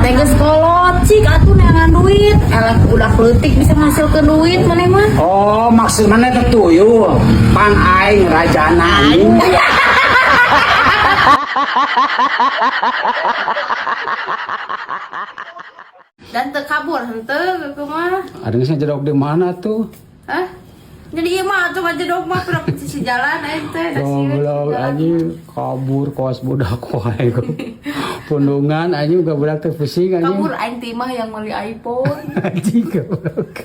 teges kolot cik atuh neangan duit elek udah leutik bisa ngasilkeun duit maneh mah. Oh maksud mana teh tuyul pan aing rajana anjing. Dan teu kabur henteu kumaha. Ada geus jedok di mana tuh? Hah? Jadi ieu mah atuh ngajedog mah pura sisi jalan aing teh da sieun. Goblok anjing kabur kos budak wae. Pundungan anjing uga budak teh pusing anjing. Kabur aing timah yang meuli iPhone. Anjing goblok.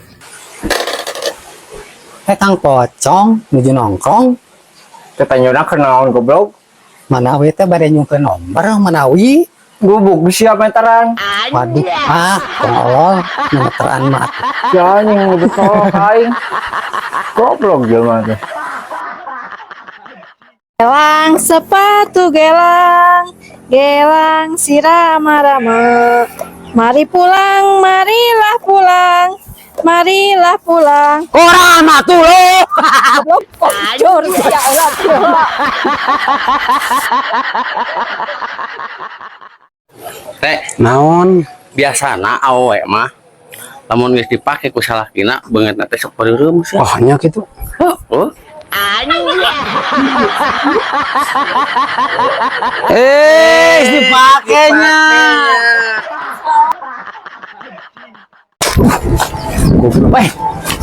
Kang Pocong nuju nongkrong Katanya kenaon goblok. manawi teh bade nyungkeun nomor manawi Gubuk siap meteran. waduh tolol meteran mah Ya anjing betul aing. Goblok jelema teh. Gelang sepatu gelang, gelang sirama-rama. Mari pulang, marilah pulang, marilah pulang. orang mah tuh lo Jor ya Allah. Teh, naon biasana awewe mah lamun geus dipake ku salakina beungeutna teh sok pareureum sih. oh nya gitu Oh, dipakainya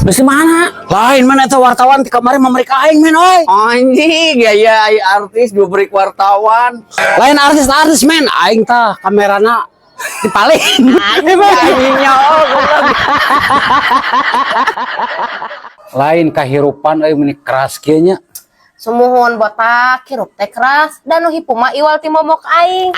geus mana? lain mana eta wartawan ti kamari mamerika aing men oi Anjing, gaya artis diberi wartawan. lain artis men aing tah kamerana dipaling Anjingnya oh goblok. Lain kahirupan euy meni keras kieu nya. Sumuhun botak hirup teh keras dan nu hipu mah iwal ti momok aing.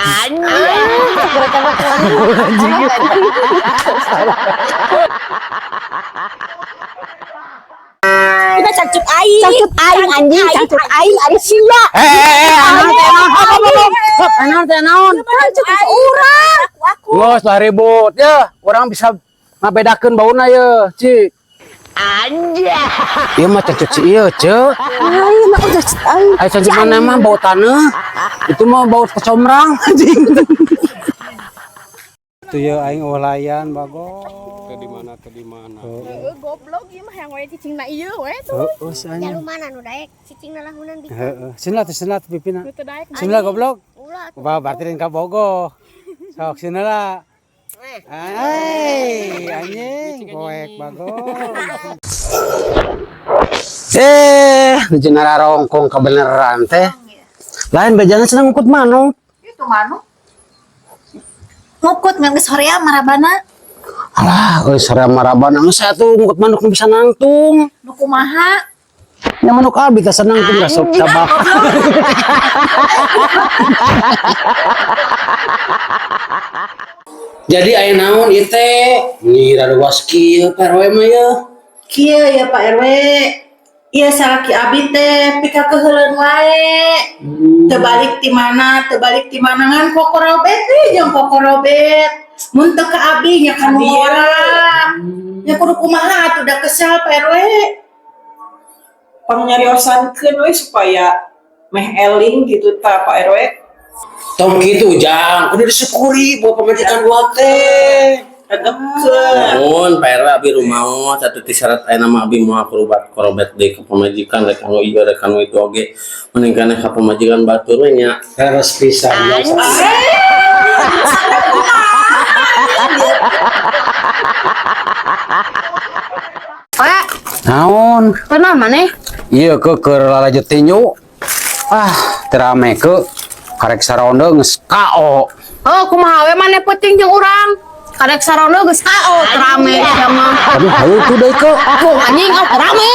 Kita cangcut aing anjing, cangcut aing ari sia. naon teh naon Cangcut urang. Geus lah ribut ya, urang bisa ngabedakeun bauna ye, Cik. Ieu mah cecet si ieu, Ceu. Aing mah udah aing. Ai cecet mana mah bau taneuh. Itu mah bau kecombrang anjing. Tuh ya aing olayan bago. Teu di mana. Goblok ieu mah yang we cicingna ieu we tuh. Heeh, Jalu sanya. mana nu daek cicingna lahunan bisa. Heeh, sinlat pipina. Teu daek. Sinlat goblok. Ulah Wah, berarti ka Bogo. Sok sinela. Anjing, goek bago. Jenara rongkong kebeneran teh. Lain bejana senang ngukut manuk. Itu manuk. Ngukut ngan geus horea marabana. Alah, euy sare marabana geus atuh ngukut manuk nu bisa nangtung. Nu kumaha? Nya manuk abi teh senang tuh sok cabak. Jadi aya naon ieu teh? Ni rada was kieu PRW mah ya. Kieu ya Pak RW. Iya salaki abi teh pika keheuleun wae. Teu balik ti mana ngan kokorobet teh jeung kokorobet. Mun teu ka abi nya kan ora. Nya kudu kumaha atuh da kesal Pak RW. Pangnyariosankeun we supaya meh eling gitu ta Pak RW. Tong kitu jang, kudu disyukuri buat pemajikan gua teh. Adekeun. Mun PRW abi rumaos atuh ti syarat aya nama abi moal kerubat korobet deui ka pamajikan rek anu ieu rek anu itu oge mending kana ka pamajikan batur we nya. Harus pisan ya. Naon? Pernah maneh? Iya ke lalajet tinju. Terame ke karek saronde geus KO. Oh, kumaha we maneh peuting jeung urang? Kadek sarono geus KO rame ya mah. Aduh, hayu tuh deui ke. Anjing, rame.